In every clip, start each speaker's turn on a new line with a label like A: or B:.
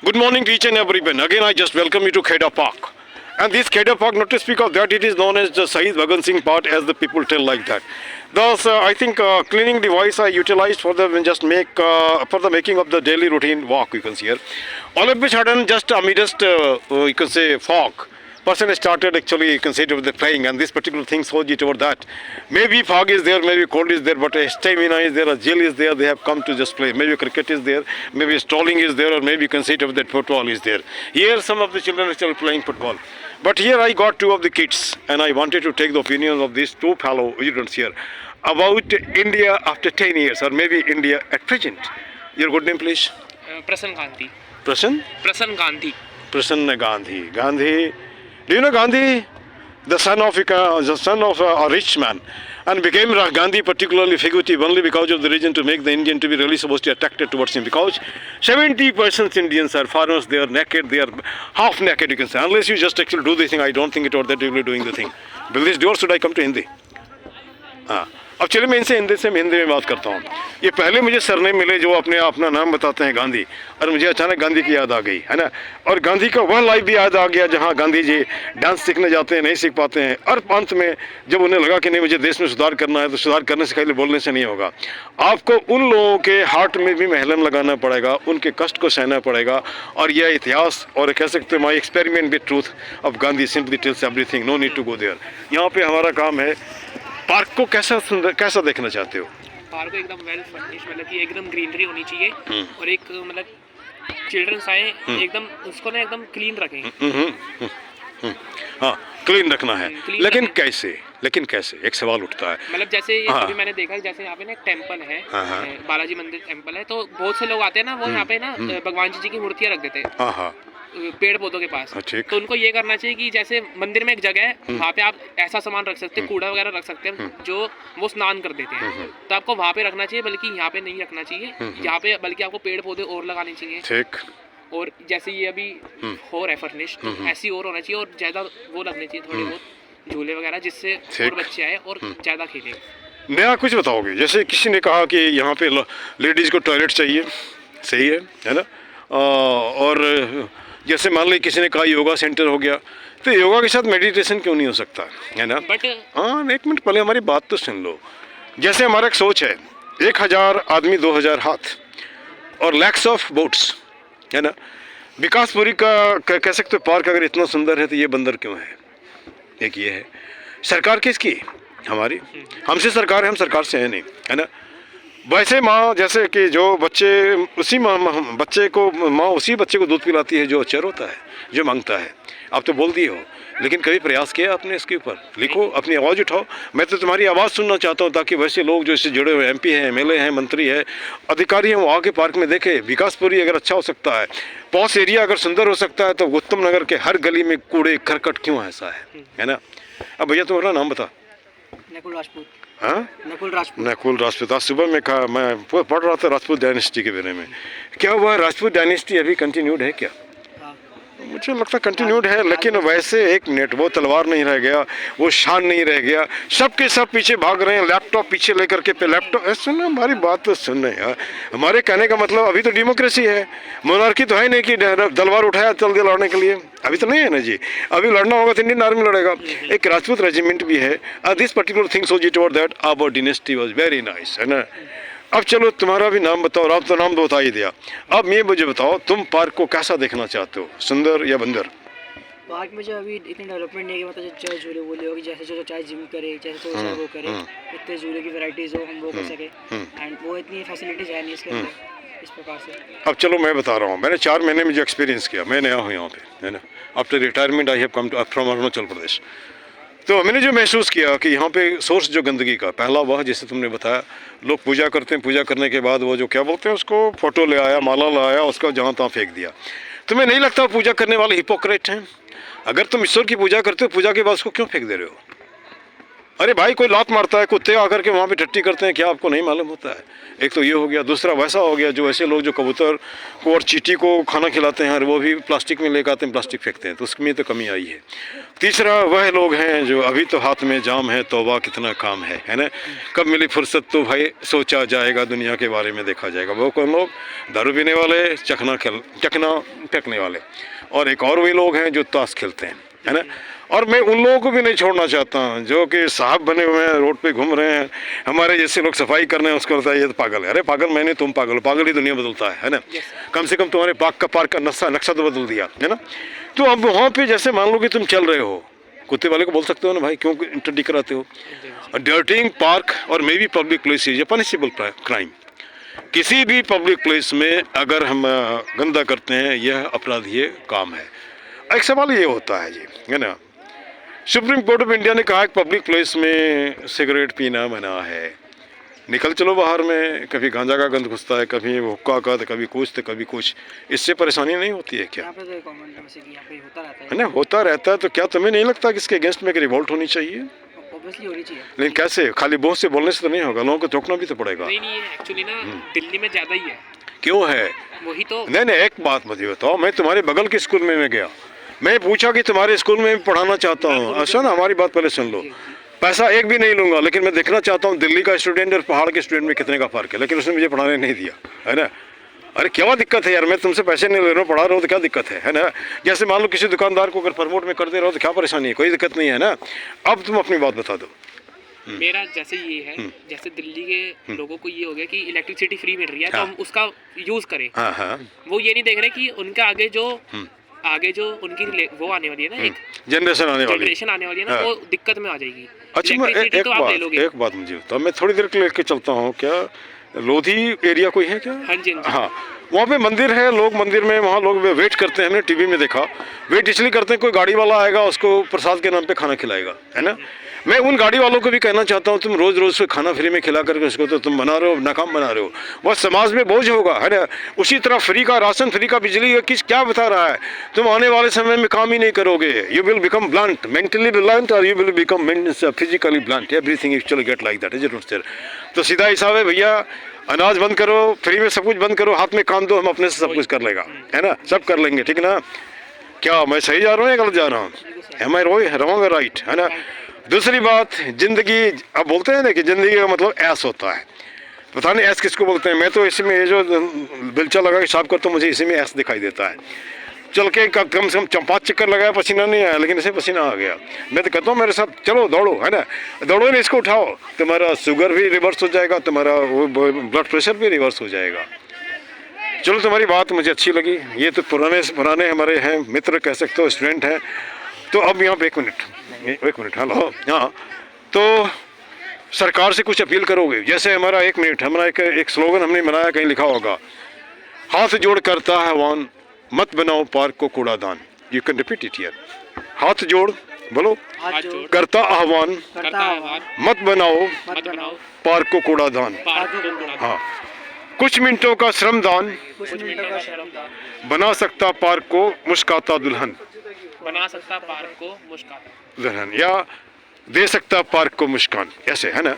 A: Good morning to each and everyone. Again, I just welcome you to Kheda Park. And this Kheda Park, not to speak of that, it is known as the Shahid Bhagat Singh Park, as the people tell like that. Thus, I think cleaning device I utilized for the for the making of the daily routine walk. You can see here. All of a sudden, just amidst you can say fog, person started actually you can say to the playing, and this particular thing shows it over that. Maybe fog is there, maybe cold is there, but a stamina is there, a gel is there. They have come to just play. Maybe cricket is there, maybe strolling is there, or maybe you can say to that football is there. Here, some of the children are still playing football. But here I got two of the kids, and I wanted to take the opinion of these two fellow students here about India after 10 years, or maybe India at present. Your good name, please?
B: Prasanna Gandhi.
A: Prasanna
B: Gandhi.
A: Prasanna Gandhi. Gandhi. Do you know Gandhi? The son of a rich man, and became Gandhi particularly figurative only because of the reason to make the Indian to be really supposed to be attracted towards him, because 70% Indians are foreigners. They are naked, they are half naked, you can say, unless you just actually do the thing. I don't think it or that you will be doing the thing. Will this do, or should I come to Hindi? हाँ, अब चलिए मैं इनसे हिंदी में बात करता हूँ। ये पहले मुझे सरनेम मिले जो अपना नाम बताते हैं गांधी, और मुझे अचानक गांधी की याद आ गई, है ना। और गांधी का वह लाइफ भी याद आ गया जहाँ गांधी जी डांस सीखने जाते हैं, नहीं सीख पाते हैं, और अंत में जब उन्हें लगा कि नहीं मुझे देश में सुधार करना है, तो सुधार करने से खाली बोलने से नहीं होगा। आपको उन लोगों के हार्ट में भी महलम लगाना पड़ेगा, उनके कष्ट को सहना पड़ेगा। और यह इतिहास, और कह सकते हैं my experiment with truth of Gandhi simply tells everything, no need to go there. यहाँ पे हमारा काम है। पार्क को कैसा देखना चाहते हो?
B: पार्क को एकदम वेल फर्निश, मतलब कि एकदम ग्रीनरी होनी चाहिए, और एक मतलब चिल्ड्रंस आए एकदम उसको ना एकदम क्लीन रखें।
A: हाँ, क्लीन रखना है, लेकिन कैसे एक सवाल उठता है।
B: मतलब जैसे अभी मैंने देखा, जैसे यहाँ पे ना एक टेम्पल है, बालाजी मंदिर टेम्पल है, तो बहुत से लोग आते हैं ना, वो यहाँ पे ना भगवान जी की मूर्तियाँ रख देते हैं पेड़ पौधों के पास। तो उनको ये करना चाहिए कि जैसे मंदिर में एक जगह है, वहाँ पे आप ऐसा सामान रख सकते हैं, कूड़ा वगैरह रख सकते हैं जो वो स्नान कर देते हैं, तो आपको वहाँ पे रखना चाहिए, बल्कि यहाँ पे नहीं रखना चाहिए। यहाँ पे बल्कि आपको पेड़ पौधे और लगाने चाहिए।
A: ठीक।
B: और जैसे ये अभी हो रहा है फर्निश, तो ऐसी और होना चाहिए, और ज्यादा वो लगने चाहिए, थोड़े बहुत झूले वगैरह, जिससे और बच्चे आए और ज्यादा खेले।
A: नया कुछ बताओगे? जैसे किसी ने कहा कि यहाँ पे लेडीज को टॉयलेट चाहिए, सही है ना। और जैसे मान ली किसी ने कहा योगा सेंटर हो गया, तो योगा के साथ मेडिटेशन क्यों नहीं हो सकता, है ना। बट हाँ, एक मिनट पहले हमारी बात तो सुन लो। जैसे हमारा एक सोच है, 1000 आदमी 2000 हाथ, और लैक्स ऑफ बोट्स, है ना। विकासपुरी का कह सकते हो पार्क अगर इतना सुंदर है, तो ये बंदर क्यों है? एक ये है। सरकार किसकी? हमारी। हमसे सरकार है, हम सरकार से है नहीं, है ना। वैसे माँ, जैसे कि जो बच्चे उसी बच्चे को दूध पिलाती है जो चर होता है, जो मांगता है। आप तो बोल दिए हो, लेकिन कभी प्रयास किया आपने इसके ऊपर? लिखो, अपनी आवाज़ उठाओ। मैं तो तुम्हारी आवाज़ सुनना चाहता हूँ, ताकि वैसे लोग जो इससे जुड़े हुए MP हैं, MLA हैं, मंत्री हैं, अधिकारी हैं, वो आके पार्क में देखे। विकासपुरी अगर अच्छा हो सकता है, पॉस एरिया अगर सुंदर हो सकता है, तो उत्तम नगर के हर गली में कूड़े करकट क्यों ऐसा है ना। अब भैया तुम्हारा नाम बता।
B: नकुल राजपूत।
A: हाँ, नकुल राजपूत। आज सुबह मैं पढ़ रहा था राजपूत डायनेस्टी के बारे में। क्या हुआ, राजपूत डायनेस्टी अभी कंटिन्यूड है क्या? मुझे लगता कंटिन्यूड है, लेकिन वैसे एक मिनट, वो तलवार नहीं रह गया, वो शान नहीं रह गया, सबके सब पीछे भाग रहे हैं, लैपटॉप पीछे लेकर के पे लैपटॉप। सुन, हमारी बात तो सुन रहे यार। हमारे कहने का मतलब, अभी तो डेमोक्रेसी है, मोनार्की तो है नहीं कि तलवार उठाया चल दिया लड़ने के लिए। अभी तो नहीं है ना जी। अभी लड़ना होगा तो इंडियन आर्मी लड़ेगा। एक राजपूत रेजिमेंट भी है। This particular thing so it over that our dynasty was very nice, है ना। अब चलो तुम्हारा भी नाम बताओ। आप तो नाम तो बता ही दिया। अब ये मुझे बताओ, तुम पार्क को कैसा देखना चाहते हो, सुंदर या बंदर?
C: पार्क में जो अभी इतनी डेवलपमेंट नहीं है, मतलब चाहे झूले वूले हो, जैसे जो चाहे जिम करे, जैसे जो वो करे, इतने झूले की वैरायटीज हो, हम वो कर सके, एंड वो इतनी फैसिलिटीज है नहीं इसके अंदर इस प्रकार से।
A: अब चलो मैं बता रहा हूँ, मैंने 4 महीने में जो एक्सपीरियंस किया, मैं नया हूँ यहाँ पे, है ना। After retirement I have come to from Arunachal Pradesh. तो मैंने जो महसूस किया कि यहाँ पे सोर्स जो गंदगी का, पहला वह जैसे तुमने बताया, लोग पूजा करते हैं, पूजा करने के बाद वो जो क्या बोलते हैं उसको, फोटो ले आया, माला लाया, उसका जहाँ तहाँ फेंक दिया। तुम्हें नहीं लगता पूजा करने वाले हिपोक्रेट हैं? अगर तुम ईश्वर की पूजा करते हो, पूजा के बाद उसको क्यों फेंक दे रहे हो? अरे भाई कोई लात मारता है, कुत्ते आकर के वहाँ पे टट्टी करते हैं, क्या आपको नहीं मालूम होता है? एक तो ये हो गया। दूसरा वैसा हो गया जो ऐसे लोग जो कबूतर को और चींटी को खाना खिलाते हैं और वो भी प्लास्टिक में लेकर आते हैं, प्लास्टिक फेंकते हैं, तो उसमें तो कमी आई है। तीसरा वह लोग हैं जो अभी तो हाथ में जाम है, तौबा कितना काम है ना? कब मिली फुर्सत तो भाई सोचा जाएगा, दुनिया के बारे में देखा जाएगा। वो कौन लोग? दारू पीने वाले, चकना फेंकने वाले, और एक और वे लोग हैं जो ताश खेलते हैं, है ना? और मैं उन लोगों को भी नहीं छोड़ना चाहता जो कि साहब बने हुए हैं, रोड पे घूम रहे हैं, हमारे जैसे लोग सफाई कर रहे हैं, उसको लगता है ये तो पागल है। अरे पागल मैंने, तुम पागल, पागल ही दुनिया बदलता है ना? कम से कम तुम्हारे पार्क का नक्शा तो बदल दिया, है ना? तो अब वहाँ पे जैसे मान लो कि तुम चल रहे हो, कुत्ते वाले को बोल सकते हो ना भाई क्यों इंटरडी कराते हो? डर्टिंग पार्क और may be public place is a punishable crime. किसी भी पब्लिक प्लेस में अगर हम गंदा करते हैं, यह अपराधीय काम है। एक सवाल ये होता है जी, है ना, सुप्रीम कोर्ट ऑफ इंडिया ने कहा कि पब्लिक प्लेस में सिगरेट पीना मना है। निकल चलो बाहर में, कभी गांजा का गंध घुसता है, कभी हुक्का का, तो कभी कुछ तो कभी कुछ, इससे परेशानी नहीं होती है क्या?
C: यहाँ पे तो कॉमन है, वैसे कि यहाँ पे होता रहता
A: है ना, होता रहता है। तो क्या तुम्हें नहीं लगता कि इसके अगेंस्ट में एक रिवोल्ट होनी चाहिए?
C: ऑब्वियसली होनी चाहिए।
A: लेकिन कैसे? खाली बहुत से बोलने से तो नहीं होगा, लोगों को चौंकना भी तो पड़ेगा।
B: नहीं एक्चुअली ना दिल्ली में ज़्यादा ही है।
A: क्यों है?
B: वही तो।
A: नहीं, एक बात मुझे बताओ, मैं तुम्हारे बगल के स्कूल में मैं गया, मैं पूछा कि तुम्हारे स्कूल में पढ़ाना चाहता हूँ। अच्छा ना, हमारी बात पहले सुन लो। पैसा एक भी नहीं लूँगा, लेकिन मैं देखना चाहता हूँ दिल्ली का स्टूडेंट और पहाड़ के स्टूडेंट में कितने का फ़र्क है, लेकिन उसने मुझे पढ़ाने नहीं दिया, है ना? अरे क्या दिक्कत है यार, मैं तुमसे पैसे नहीं ले रहा हूँ, पढ़ा रहा हूँ, तो क्या दिक्कत है ना? जैसे मान लो किसी दुकानदार को अगर प्रमोट में कर दे रहा हो तो क्या परेशानी है? कोई दिक्कत नहीं है ना? अब तुम अपनी बात बता दो।
B: मेरा जैसे ये है, जैसे दिल्ली के लोगों को ये हो गया कि इलेक्ट्रिसिटी फ्री मिल रही है, तो हम उसका यूज करें। वो ये नहीं देख रहे कि उनके आगे जो उनकी वो आने वाली है ना, एक
A: जनरेशन आने
B: वाली है ना, वो दिक्कत में आ जाएगी।
A: अच्छा, मैं एक बात मुझे बताओ, मैं थोड़ी देर के लेके चलता हूँ। क्या लोधी एरिया कोई है क्या? हाँ, वहाँ पे मंदिर है, लोग मंदिर में वहाँ लोग वेट करते हैं, हमने टीवी में देखा। वेट इसलिए करते हैं कोई गाड़ी वाला आएगा, उसको प्रसाद के नाम पे खाना खिलाएगा, है ना? मैं उन गाड़ी वालों को भी कहना चाहता हूँ, तुम रोज़ रोज़ खाना फ्री में खिला करके उसको तो तुम बना रहे हो, नाकाम बना रहे हो, वह समाज में बोझ होगा, है ना? उसी तरह फ्री का राशन, फ्री का बिजली, क्या बता रहा है? तुम आने वाले समय में काम ही नहीं करोगे। You will become blunt, mentally blunt, और you will become physically blunt. Everything actually get like that, is it not sir? तो सीधा हिसाब है भैया, अनाज बंद करो, फ्री में सब कुछ बंद करो, हाथ में काम दो, हम अपने से सब कुछ कर लेगा, है ना? सब कर लेंगे, ठीक ना? क्या मैं सही जा रहा हूँ या गलत जा रहा हूँ? एम आई रॉन्ग राइट, है ना? दूसरी बात, जिंदगी, अब बोलते हैं ना कि जिंदगी का मतलब ऐस होता है। पता नहीं ऐस किसको बोलते हैं, मैं तो इसी में ये जो बिलचा लगा के साफ करता हूँ, मुझे इसी में ऐस दिखाई देता है। चल के कम से कम 5 चक्कर लगाया, पसीना नहीं आया, लेकिन इसे पसीना आ गया। मैं तो कहता हूँ मेरे साथ चलो, दौड़ो, है ना? दौड़ो नहीं, इसको उठाओ, तुम्हारा शुगर भी रिवर्स हो जाएगा, तुम्हारा ब्लड प्रेशर भी रिवर्स हो जाएगा। चलो, तुम्हारी बात मुझे अच्छी लगी। ये तो पुराने हमारे हैं मित्र, कह सकते हो, स्टूडेंट हैं। तो अब यहाँ पे एक मिनट, हेलो, हाँ, तो सरकार से कुछ अपील करोगे? जैसे हमारा एक स्लोगन हमने बनाया, कहीं लिखा होगा, हाथ जोड़ करता है आह्वान, मत बनाओ पार्क को कूड़ादान। You can repeat it here. हाथ जोड़, बोलो, करता आह्वान, मत बनाओ पार्क को कूड़ादान। हाँ, कुछ मिनटों का श्रमदान बना सकता पार्क को मुस्काता दुल्हन, या दे सकता पार्क को मुस्कान, ऐसे, है ना?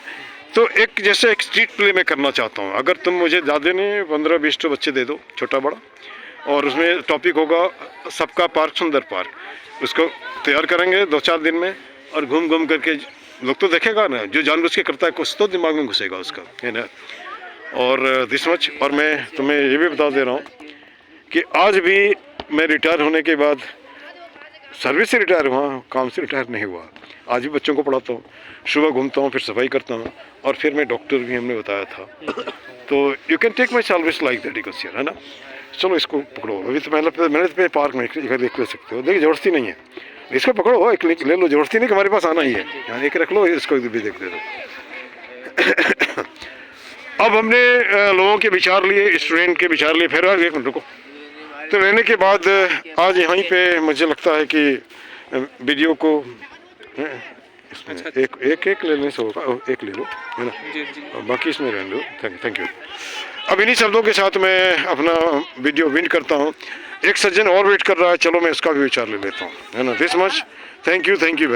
A: तो एक जैसे एक स्ट्रीट प्ले में करना चाहता हूँ। अगर तुम मुझे ज़्यादा नहीं 15-20 तो बच्चे दे दो, छोटा बड़ा, और उसमें टॉपिक होगा सबका पार्क सुंदर पार्क। उसको तैयार करेंगे 2-4 दिन में, और घूम घूम करके लोग तो देखेगा ना, जो जानबूझ के करता है कुछ तो दिमाग में घुसेगा उसका, है ना? और दिस मच। और मैं तुम्हें ये भी बता दे रहा हूँ कि आज भी मैं रिटायर होने के बाद, सर्विस से रिटायर हुआ, काम से रिटायर नहीं हुआ, आज भी बच्चों को पढ़ाता हूँ, सुबह घूमता हूँ, फिर सफाई करता हूँ, और फिर मैं डॉक्टर भी, हमने बताया था। तो you can take my service like that, है ना? चलो, इसको पकड़ो। अभी तो मैंने पार्क में देख ले सकते हो, देखिए ज़रूरत नहीं है, इसको पकड़ो, एक ले लो, ज़रूरत नहीं कि हमारे पास आना ही है, यहाँ एक रख लो, इसको भी देख ले लो। अब हमने लोगों के विचार लिए, स्टूडेंट के विचार लिए, फिर एक मिनट रुको। तो लेने के बाद आज यहीं पे मुझे लगता है कि वीडियो को इसमें एक लेने से होगा, एक ले लो, है ना? बाकी इसमें रहने दो। Thank you. अब इन्हीं शब्दों के साथ मैं अपना वीडियो विंड करता हूँ। एक सज्जन और वेट कर रहा है, चलो मैं इसका भी विचार ले लेता हूँ, है ना? This much, thank you.